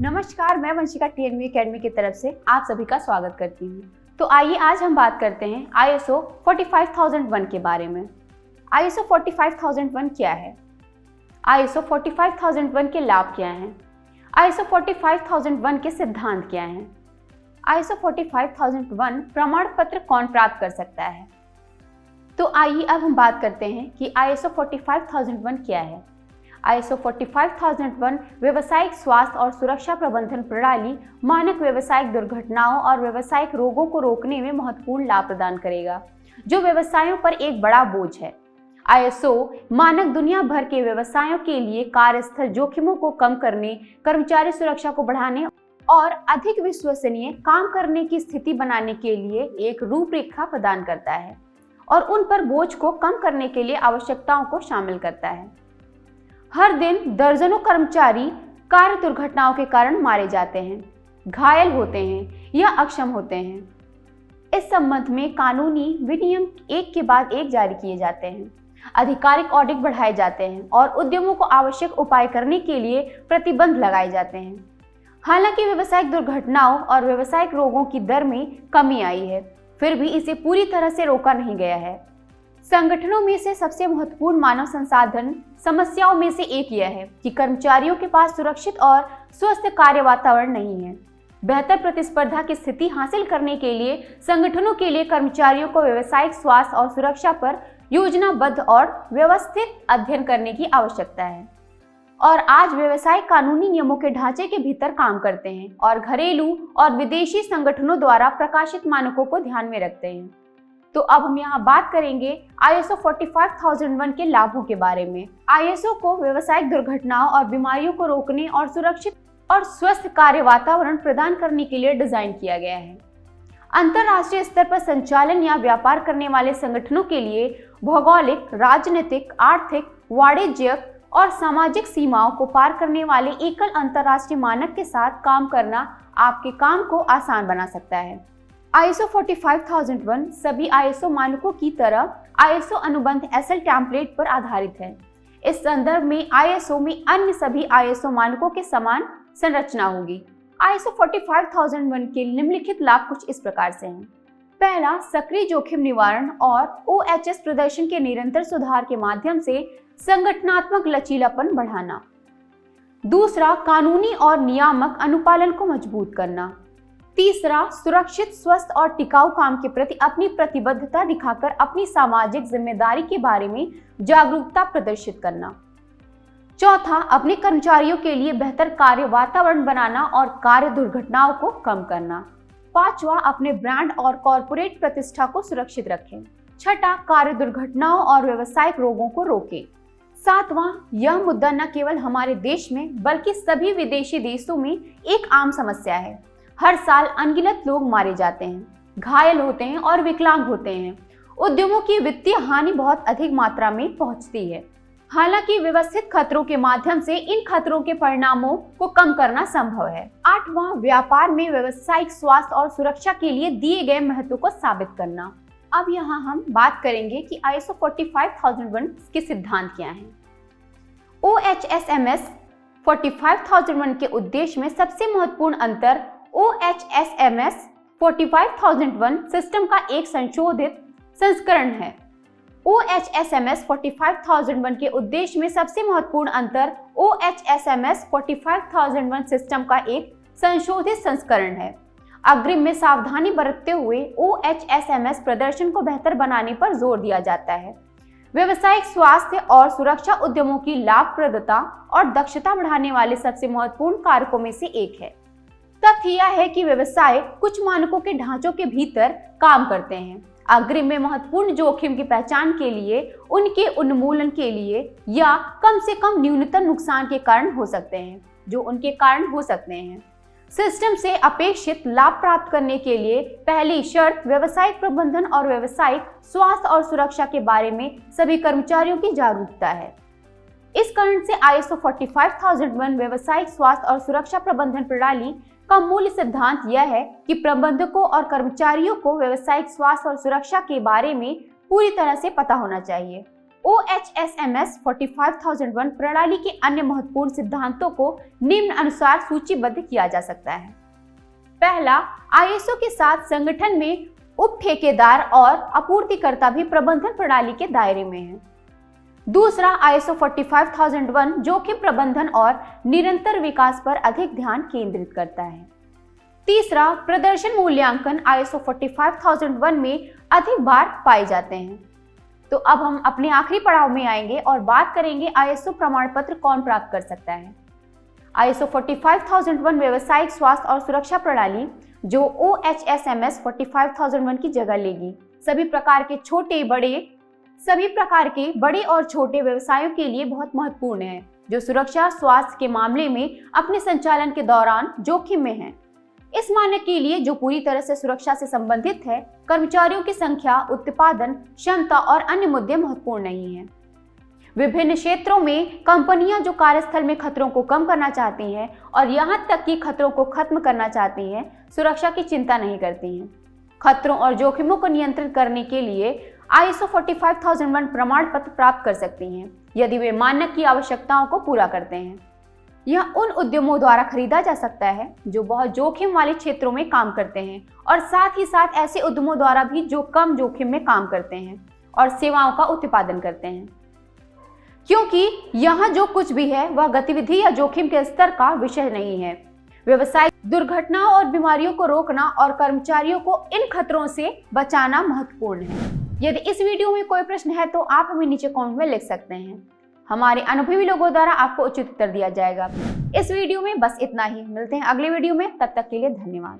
नमस्कार, मैं Vanshika TNV academy की तरफ से आप सभी का स्वागत करती हूँ। तो आइए आज हम बात करते हैं ISO 45001 के बारे में। ISO 45001 क्या है? ISO 45001 के लाभ क्या हैं? ISO 45001 के सिद्धांत क्या हैं? ISO 45001 प्रमाण पत्र कौन प्राप्त कर सकता है? तो आइए अब हम बात करते हैं कि ISO 45001 क्या है। ISO 45001 व्यावसायिक स्वास्थ्य और सुरक्षा प्रबंधन प्रणाली मानक व्यावसायिक दुर्घटनाओं और व्यावसायिक रोगों को रोकने में महत्वपूर्ण लाभ प्रदान करेगा, जो व्यवसायों पर एक बड़ा बोझ है। ISO मानक दुनिया भर के व्यवसायों के लिए कार्यस्थल जोखिमों को कम करने, कर्मचारी सुरक्षा को बढ़ाने और अधिक विश्वसनीय काम करने की स्थिति बनाने के लिए एक रूपरेखा प्रदान करता है और उन पर बोझ को कम करने के लिए आवश्यकताओं को शामिल करता है। हर दिन दर्जनों कर्मचारी कार्य दुर्घटनाओं के कारण मारे जाते हैं, घायल होते हैं या अक्षम होते हैं। इस संबंध में कानूनी विनियम एक के बाद एक जारी किए जाते हैं, आधिकारिक ऑडिट बढ़ाए जाते हैं और उद्यमों को आवश्यक उपाय करने के लिए प्रतिबंध लगाए जाते हैं। हालांकि व्यावसायिक दुर्घटनाओं और व्यावसायिक रोगों की दर में कमी आई है, फिर भी इसे पूरी तरह से रोका नहीं गया है। संगठनों में से सबसे महत्वपूर्ण मानव संसाधन समस्याओं में से एक यह है कि कर्मचारियों के पास सुरक्षित और स्वस्थ कार्य वातावरण नहीं है। बेहतर प्रतिस्पर्धा की स्थिति हासिल करने के लिए संगठनों के लिए कर्मचारियों को व्यावसायिक स्वास्थ्य और सुरक्षा पर योजनाबद्ध और व्यवस्थित अध्ययन करने की आवश्यकता है और आज व्यवसाय कानूनी नियमों के ढांचे के भीतर काम करते हैं और घरेलू और विदेशी संगठनों द्वारा प्रकाशित मानकों को ध्यान में रखते हैं। तो अब हम यहाँ बात करेंगे ISO 45001 के लाभों के बारे में। ISO को व्यावसायिक दुर्घटनाओं और बीमारियों को रोकने और सुरक्षित और स्वस्थ कार्य वातावरण प्रदान करने के लिए डिजाइन किया गया है। अंतर्राष्ट्रीय स्तर पर संचालन या व्यापार करने वाले संगठनों के लिए भौगोलिक, राजनीतिक, आर्थिक, वाणिज्यिक और सामाजिक सीमाओं को पार करने वाले एकल अंतर्राष्ट्रीय मानक के साथ काम करना आपके काम को आसान बना सकता है। ISO 45001 सभी ISO मानकों की तरह ISO अनुबंध SL टेम्पलेट पर आधारित है। इस संदर्भ में ISO में अन्य सभी ISO मानकों के समान संरचना होगी। ISO 45001 के निम्नलिखित लाभ कुछ इस प्रकार से हैं। पहला, सक्रिय जोखिम निवारण और OHS प्रदर्शन के निरंतर सुधार के माध्यम से संगठनात्मक लचीलापन बढ़ाना। दूसरा, कानूनी और नियामक अनुपालन को मजबूत करना। तीसरा, सुरक्षित, स्वस्थ और टिकाऊ काम के प्रति अपनी प्रतिबद्धता दिखाकर अपनी सामाजिक जिम्मेदारी के बारे में जागरूकता प्रदर्शित करना। चौथा, अपने कर्मचारियों के लिए बेहतर कार्य वातावरण बनाना और कार्य दुर्घटनाओं को कम करना। पांचवा, अपने ब्रांड और कॉर्पोरेट प्रतिष्ठा को सुरक्षित रखें। छठा, कार्य दुर्घटनाओं और व्यावसायिक रोगों को रोकें। सातवां, यह मुद्दा न केवल हमारे देश में बल्कि सभी विदेशी देशों में एक आम समस्या है। हर साल अनगिनत लोग मारे जाते हैं, घायल होते हैं और विकलांग होते हैं। उद्यमों की वित्तीय हानि बहुत अधिक मात्रा में पहुंचती है। हालांकि व्यवस्थित खतरों के माध्यम से इन खतरों के परिणामों को कम करना संभव है। आठवां, व्यापार में व्यावसायिक स्वास्थ्य और सुरक्षा के लिए दिए गए महत्व को साबित करना। अब यहाँ हम बात करेंगे कि ISO 45001 के सिद्धांत क्या हैं। OHSMS 45001 के उद्देश्य में सबसे महत्वपूर्ण अंतर OHSMS 45001 सिस्टम का एक संशोधित संस्करण है। OHSMS 45001 के उद्देश्य में सबसे महत्वपूर्ण अंतर OHSMS 45001 सिस्टम का एक संशोधित संस्करण है। अग्रिम में सावधानी बरतते हुए OHSMS प्रदर्शन को बेहतर बनाने पर जोर दिया जाता है। व्यावसायिक स्वास्थ्य और सुरक्षा उद्यमों की लाभप्रदता और दक्षता बढ़ाने वाले सबसे महत्वपूर्ण कारकों में से एक है। तथ्य यह है कि व्यवसाय कुछ मानकों के ढांचों के भीतर काम करते हैं। अग्रिम में महत्वपूर्ण जोखिम की पहचान के लिए, उनके उन्मूलन के लिए या कम से कम न्यूनतम नुकसान के कारण हो सकते हैं, जो उनके कारण हो सकते हैं। सिस्टम से अपेक्षित लाभ प्राप्त करने के लिए पहली शर्त व्यावसायिक प्रबंधन और व्यावसायिक स्वास्थ्य और सुरक्षा के बारे में सभी कर्मचारियों की जागरूकता है। इस कारण से ISO 45001 व्यावसायिक स्वास्थ्य और सुरक्षा प्रबंधन प्रणाली का मूल सिद्धांत यह है कि प्रबंधकों और कर्मचारियों को व्यावसायिक स्वास्थ्य और सुरक्षा के बारे में पूरी तरह से पता होना चाहिए। OHSMS 45001 प्रणाली के अन्य महत्वपूर्ण सिद्धांतों को निम्न अनुसार सूचीबद्ध किया जा सकता है। पहला, ISO के साथ संगठन में उप ठेकेदार और आपूर्तिकर्ता भी प्रबंधन प्रणाली के दायरे में हैं। दूसरा, ISO 45001 जोखिम प्रबंधन और निरंतर विकास पर अधिक ध्यान केंद्रित करता है। तीसरा, प्रदर्शन मूल्यांकन ISO 45001 में अधिक बार पाए जाते हैं। तो अब हम अपने आखिरी पड़ाव में आएंगे और बात करेंगे ISO प्रमाण पत्र कौन प्राप्त कर सकता है। ISO 45001 व्यावसायिक स्वास्थ्य और सुरक्षा प्रणाली जो OHSMS 45001 की जगह लेगी, सभी प्रकार के बड़े और छोटे व्यवसायों के लिए बहुत महत्वपूर्ण है, जो सुरक्षा स्वास्थ्य के मामले में अपने संचालन के दौरान जोखिम में हैं। इस मानक के लिए जो पूरी तरह से सुरक्षा से संबंधित है, कर्मचारियों की संख्या, उत्पादन क्षमता और अन्य मुद्दे महत्वपूर्ण नहीं हैं। विभिन्न क्षेत्रों में कंपनियां जो कार्यस्थल में खतरों को कम करना चाहती हैं और यहां तक कि खतरों को खत्म करना चाहती हैं, सुरक्षा की चिंता नहीं करती हैं। खतरों और जोखिमों को नियंत्रित करने के लिए ISO 45001 प्रमाण पत्र प्राप्त कर सकती हैं, यदि वे मानक की आवश्यकताओं को पूरा करते हैं। यह उन उद्यमों द्वारा खरीदा जा सकता है जो बहुत जोखिम वाले क्षेत्रों में काम करते हैं और साथ ही साथ ऐसे उद्यमों द्वारा भी जो कम जोखिम में काम करते हैं और सेवाओं का उत्पादन करते हैं, क्योंकि यहाँ जो कुछ भी है वह गतिविधि या जोखिम के स्तर का विषय नहीं है। व्यवसाय दुर्घटनाओं और बीमारियों को रोकना और कर्मचारियों को इन खतरों से बचाना महत्वपूर्ण है। यदि इस वीडियो में कोई प्रश्न है तो आप हमें नीचे कमेंट में लिख सकते हैं। हमारे अनुभवी लोगों द्वारा आपको उचित उत्तर दिया जाएगा। इस वीडियो में बस इतना ही। मिलते हैं अगले वीडियो में, तब तक के लिए धन्यवाद।